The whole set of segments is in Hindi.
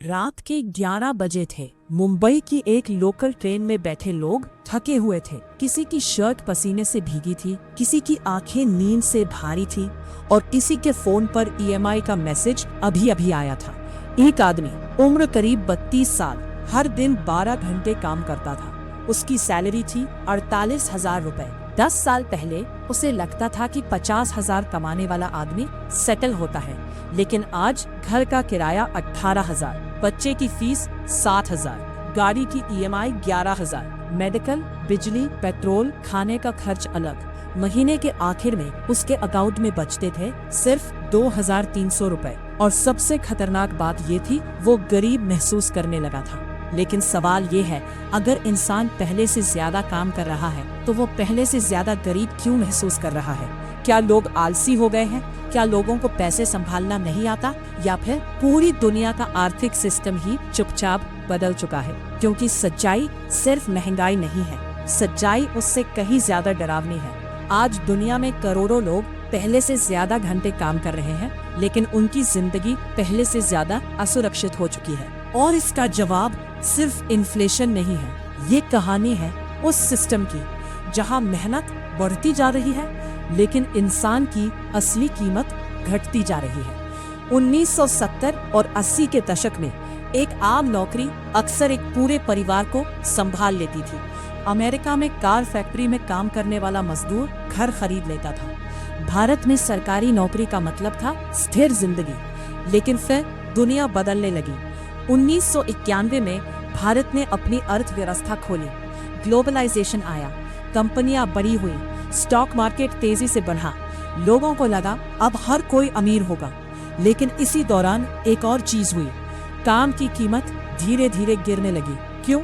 रात के 11 बजे थे। मुंबई की एक लोकल ट्रेन में बैठे लोग थके हुए थे। किसी की शर्ट पसीने से भीगी थी, किसी की आंखें नींद से भारी थी और किसी के फोन पर ईएमआई का मैसेज अभी अभी आया था। एक आदमी, उम्र करीब 32 साल, हर दिन 12 घंटे काम करता था। उसकी सैलरी थी 48,000 रुपए। 10 साल पहले उसे लगता था कि 50,000 कमाने वाला आदमी सेटल होता है, लेकिन आज घर का किराया 18,000, बच्चे की फीस 7,000, गाड़ी की ईएमआई 11,000, मेडिकल, बिजली, पेट्रोल, खाने का खर्च अलग। महीने के आखिर में उसके अकाउंट में बचते थे सिर्फ 2,300 रुपए। और सबसे खतरनाक बात ये थी, वो गरीब महसूस करने लगा था। लेकिन सवाल ये है, अगर इंसान पहले से ज्यादा काम कर रहा है तो वो पहले से ज्यादा गरीब क्यों महसूस कर रहा है? क्या लोग आलसी हो गए हैं? क्या लोगों को पैसे संभालना नहीं आता? या फिर पूरी दुनिया का आर्थिक सिस्टम ही चुपचाप बदल चुका है? क्योंकि सच्चाई सिर्फ महंगाई नहीं है, सच्चाई उससे कहीं ज्यादा डरावनी है। आज दुनिया में करोड़ों लोग पहले से ज्यादा घंटे काम कर रहे हैं, लेकिन उनकी जिंदगी पहले से ज्यादा असुरक्षित हो चुकी है। और इसका जवाब सिर्फ इन्फ्लेशन नहीं है, ये कहानी है उस सिस्टम की जहां मेहनत बढ़ती जा रही है, लेकिन इंसान की असली कीमत घटती जा रही है। 1970 और 80 के दशक में एक आम नौकरी अक्सर एक पूरे परिवार को संभाल लेती थी। अमेरिका में कार फैक्ट्री में काम करने वाला मजदूर घर खरीद लेता था। भारत में सरकारी नौकरी का मतलब था स्थिर जिंदगी। लेकिन फिर दुनिया बदलने लगी। 1991 में भारत ने अपनी अर्थव्यवस्था खोली, ग्लोबलाइजेशन आया, कंपनियां बड़ी हुई, स्टॉक मार्केट तेजी से बढ़ा। लोगों को लगा अब हर कोई अमीर होगा। लेकिन इसी दौरान एक और चीज हुई, काम की कीमत धीरे धीरे गिरने लगी। क्यों?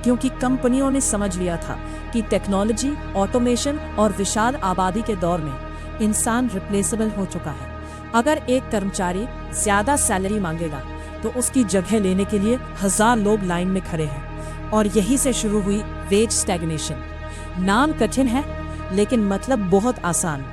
क्योंकि कंपनियों ने समझ लिया था कि टेक्नोलॉजी, ऑटोमेशन और विशाल आबादी के दौर में इंसान रिप्लेसेबल हो चुका है। अगर एक कर्मचारी ज्यादा सैलरी मांगेगा तो उसकी जगह लेने के लिए 1000 लोग लाइन में खड़े हैं। और यही से शुरू हुई वेज स्टैग्नेशन। नाम कठिन है, लेकिन मतलब बहुत आसान।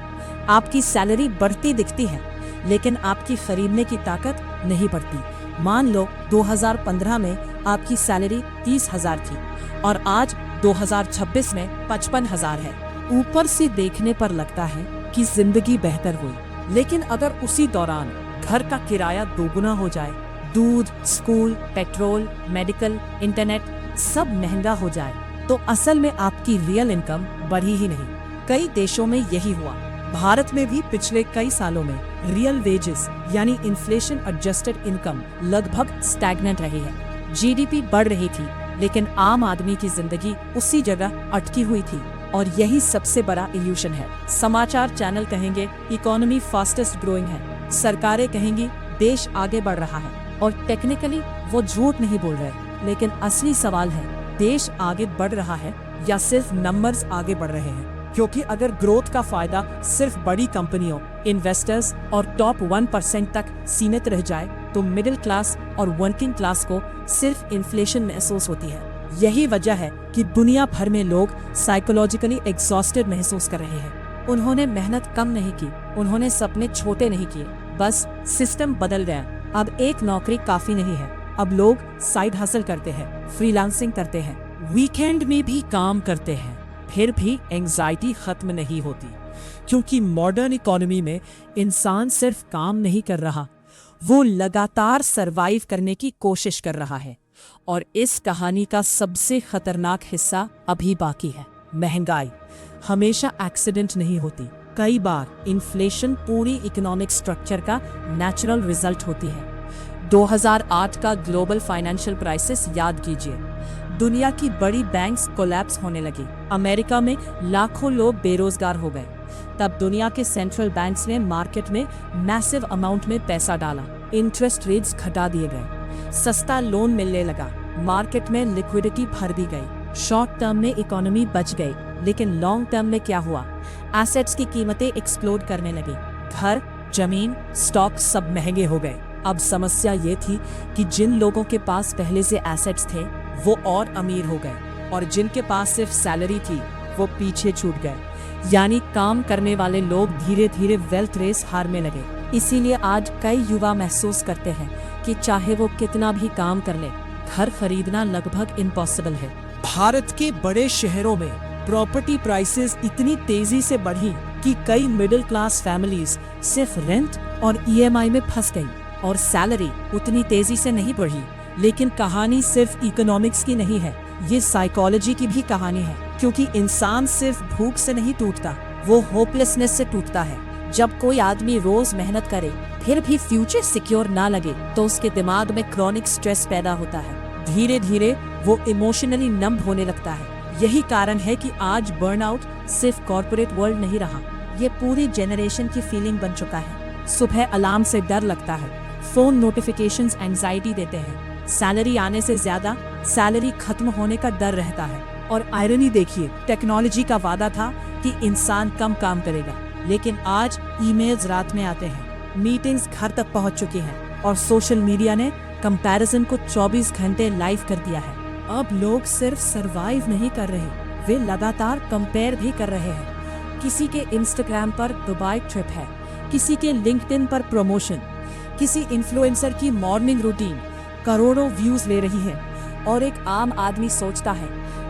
आपकी सैलरी बढ़ती दिखती है, लेकिन आपकी खरीदने की ताकत नहीं बढ़ती। मान लो 2015 में आपकी सैलरी 30,000 थी और आज 2026 में 55,000 है। ऊपर से देखने पर लगता है कि जिंदगी बेहतर हुई, लेकिन अगर उसी दौरान घर का किराया दोगुना हो जाए, दूध, स्कूल, पेट्रोल, मेडिकल, इंटरनेट सब महंगा हो जाए, तो असल में आपकी रियल इनकम बढ़ी ही नहीं। कई देशों में यही हुआ। भारत में भी पिछले कई सालों में रियल वेजेस यानी इन्फ्लेशन एडजस्टेड इनकम लगभग स्टैग्नेंट रही है। जीडीपी बढ़ रही थी, लेकिन आम आदमी की जिंदगी उसी जगह अटकी हुई थी। और यही सबसे बड़ा इल्यूशन है। समाचार चैनल कहेंगे इकोनॉमी फास्टेस्ट ग्रोइंग है, सरकारें कहेंगी देश आगे बढ़ रहा है, और टेक्निकली वो झूठ नहीं बोल रहे। लेकिन असली सवाल है, देश आगे बढ़ रहा है या सिर्फ नंबर्स आगे बढ़ रहे हैं? क्योंकि अगर ग्रोथ का फायदा सिर्फ बड़ी कंपनियों, इन्वेस्टर्स और टॉप 1% तक सीमित रह जाए, तो मिडिल क्लास और वर्किंग क्लास को सिर्फ इन्फ्लेशन महसूस होती है। यही वजह है कि दुनिया भर में लोग साइकोलॉजिकली एग्जॉस्टेड महसूस कर रहे हैं। उन्होंने मेहनत कम नहीं की, उन्होंने सपने छोटे नहीं किए, बस सिस्टम बदल गया। अब एक नौकरी काफी नहीं है, अब लोग साइड हसल करते हैं, फ्रीलांसिंग करते हैं, वीकेंड में भी काम करते हैं। फिर भी एंजाइटी खत्म नहीं होती, क्योंकि मॉडर्न इकोनॉमी में इंसान सिर्फ काम नहीं कर रहा, वो लगातार सरवाइव करने की कोशिश कर रहा है। और इस कहानी का सबसे खतरनाक हिस्सा अभी बाकी है। महंगाई हमेशा एक्सीडेंट नहीं होती। कई बार इन्फ्लेशन पूरी इकोनॉमिक स्ट्रक्चर का नेचुरल रिजल्ट होती है। 2008 का ग्लोबल फाइनेंशियल क्राइसिस याद कीजिए। दुनिया की बड़ी बैंक्स कोलैप्स होने लगी, अमेरिका में लाखों लोग बेरोजगार हो गए। तब दुनिया के सेंट्रल बैंक्स ने मार्केट में मैसिव अमाउंट में पैसा डाला, इंटरेस्ट रेट्स घटा दिए गए, सस्ता लोन मिलने लगा, मार्केट में लिक्विडिटी भर दी गई। शॉर्ट टर्म में इकोनॉमी बच गई, लेकिन लॉन्ग टर्म में क्या हुआ? एसेट्स की कीमतें एक्सप्लोड करने लगी, घर, जमीन, स्टॉक सब महंगे हो गए। अब समस्या ये थी कि जिन लोगों के पास पहले से एसेट्स थे वो और अमीर हो गए, और जिनके पास सिर्फ सैलरी थी वो पीछे छूट गए। यानी काम करने वाले लोग धीरे धीरे वेल्थ रेस हारने लगे। इसीलिए आज कई युवा महसूस करते हैं कि चाहे वो कितना भी काम कर ले, घर खरीदना लगभग इम्पॉसिबल है। भारत के बड़े शहरों में प्रॉपर्टी प्राइसेस इतनी तेजी से बढ़ी कि कई मिडिल क्लास फैमिलीज सिर्फ रेंट और ईएमआई में फंस गई। और सैलरी उतनी तेजी से नहीं बढ़ी। लेकिन कहानी सिर्फ इकोनॉमिक्स की नहीं है, ये साइकोलॉजी की भी कहानी है, क्योंकि इंसान सिर्फ भूख से नहीं टूटता, वो होपलेसनेस से टूटता है। जब कोई आदमी रोज मेहनत करे फिर भी फ्यूचर सिक्योर ना लगे तो उसके दिमाग में क्रॉनिक स्ट्रेस पैदा होता है। धीरे धीरे वो इमोशनली नम्ब होने लगता है। यही कारण है कि आज बर्नआउट सिर्फ कॉर्पोरेट वर्ल्ड नहीं रहा, ये पूरी जनरेशन की फीलिंग बन चुका है। सुबह अलार्म से डर लगता है, फोन नोटिफिकेशंस एंजाइटी देते हैं, सैलरी आने से ज्यादा सैलरी खत्म होने का डर रहता है। और आयरनी देखिए, टेक्नोलॉजी का वादा था कि इंसान कम काम करेगा, लेकिन आज ईमेल्स रात में आते हैं, मीटिंग्स घर तक पहुंच चुकी हैं और सोशल मीडिया ने कंपैरिजन को 24 घंटे लाइव कर दिया है। अब लोग सिर्फ सरवाइव नहीं कर रहे, वे लगातार कंपेयर भी कर रहे हैं। किसी के इंस्टाग्राम पर दुबई ट्रिप है, किसी के लिंक्डइन पर प्रमोशन, किसी इन्फ्लुएंसर की मॉर्निंग रूटीन करोड़ों व्यूज ले रही है। और एक आम आदमी सोचता है,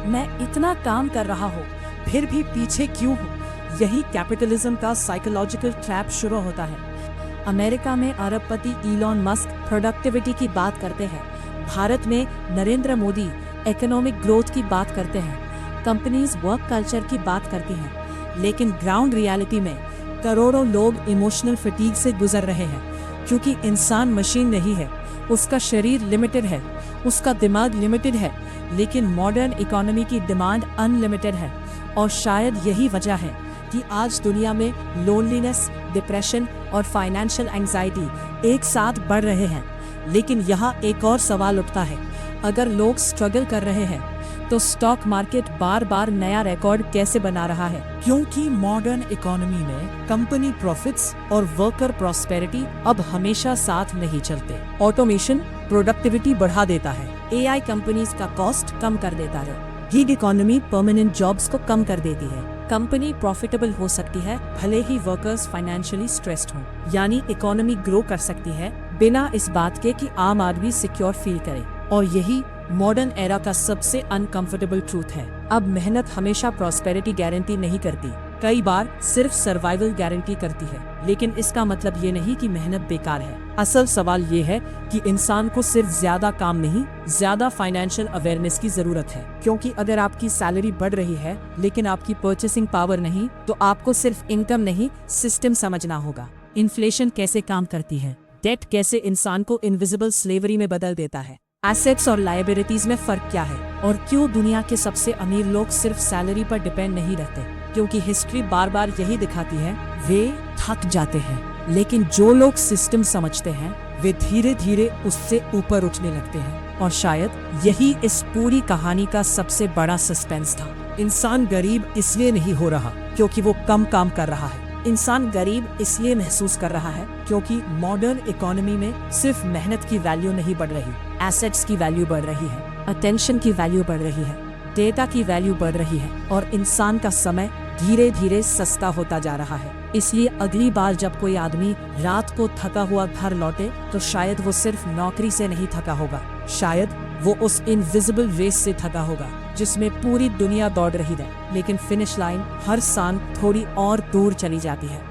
मैं इतना काम कर रहा हूँ फिर भी पीछे क्यों हूँ। यही कैपिटलिज्म का साइकोलॉजिकल ट्रैप शुरू होता है। अमेरिका में अरबपति इलॉन मस्क प्रोडक्टिविटी की बात करते हैं, भारत में नरेंद्र मोदी इकोनॉमिक ग्रोथ की बात करते हैं, कंपनीज वर्क कल्चर की बात करती हैं, लेकिन ग्राउंड रियलिटी में करोड़ों लोग इमोशनल फटीग से गुजर रहे हैं। क्योंकि इंसान मशीन नहीं है, उसका शरीर लिमिटेड है, उसका दिमाग लिमिटेड है, लेकिन मॉडर्न इकोनॉमी की डिमांड अनलिमिटेड है। और शायद यही वजह है कि आज दुनिया में लोनलीनेस, डिप्रेशन और फाइनेंशियल एंजाइटी एक साथ बढ़ रहे हैं। लेकिन यहाँ एक और सवाल उठता है, अगर लोग स्ट्रगल कर रहे हैं तो स्टॉक मार्केट बार बार नया रिकॉर्ड कैसे बना रहा है? क्योंकि मॉडर्न इकोनॉमी में कंपनी प्रॉफिट्स और वर्कर प्रॉस्पेरिटी अब हमेशा साथ नहीं चलते। ऑटोमेशन प्रोडक्टिविटी बढ़ा देता है, एआई कंपनीज का कॉस्ट कम कर देता है, गिग इकोनॉमी परमानेंट जॉब्स को कम कर देती है। कंपनी प्रॉफिटेबल हो सकती है भले ही वर्कर्स फाइनेंशियली स्ट्रेस्ड हों, यानी इकोनॉमी ग्रो कर सकती है बिना इस बात के कि आम आदमी सिक्योर फील करे। और यही मॉडर्न एरा का सबसे अनकंफर्टेबल ट्रूथ है। अब मेहनत हमेशा प्रॉस्पेरिटी गारंटी नहीं करती, कई बार सिर्फ सर्वाइवल गारंटी करती है। लेकिन इसका मतलब ये नहीं कि मेहनत बेकार है। असल सवाल ये है कि इंसान को सिर्फ ज्यादा काम नहीं, ज्यादा फाइनेंशियल अवेयरनेस की जरूरत है। क्योंकि अगर आपकी सैलरी बढ़ रही है लेकिन आपकी परचेसिंग पावर नहीं, तो आपको सिर्फ इनकम नहीं, सिस्टम समझना होगा। इन्फ्लेशन कैसे काम करती है, डेट कैसे इंसान को इनविजिबल स्लेवरी में बदल देता है, एसेट्स और लायबिलिटीज में फर्क क्या है, और क्यों दुनिया के सबसे अमीर लोग सिर्फ सैलरी पर डिपेंड नहीं रहते। क्योंकि हिस्ट्री बार बार यही दिखाती है, वे थक जाते हैं, लेकिन जो लोग सिस्टम समझते हैं वे धीरे धीरे उससे ऊपर उठने लगते हैं। और शायद यही इस पूरी कहानी का सबसे बड़ा सस्पेंस था। इंसान गरीब इसलिए नहीं हो रहा क्योंकि वो कम काम कर रहा है, इंसान गरीब इसलिए महसूस कर रहा है क्योंकि मॉडर्न इकोनॉमी में सिर्फ मेहनत की वैल्यू नहीं बढ़ रही, एसेट्स की वैल्यू बढ़ रही है, अटेंशन की वैल्यू बढ़ रही है, डेटा की वैल्यू बढ़ रही है, और इंसान का समय धीरे धीरे सस्ता होता जा रहा है। इसलिए अगली बार जब कोई आदमी रात को थका हुआ घर लौटे तो शायद वो सिर्फ नौकरी से नहीं थका होगा, शायद वो उस इनविजिबल रेस से थका होगा जिसमें पूरी दुनिया दौड़ रही है, लेकिन फिनिश लाइन हर सांस थोड़ी और दूर चली जाती है।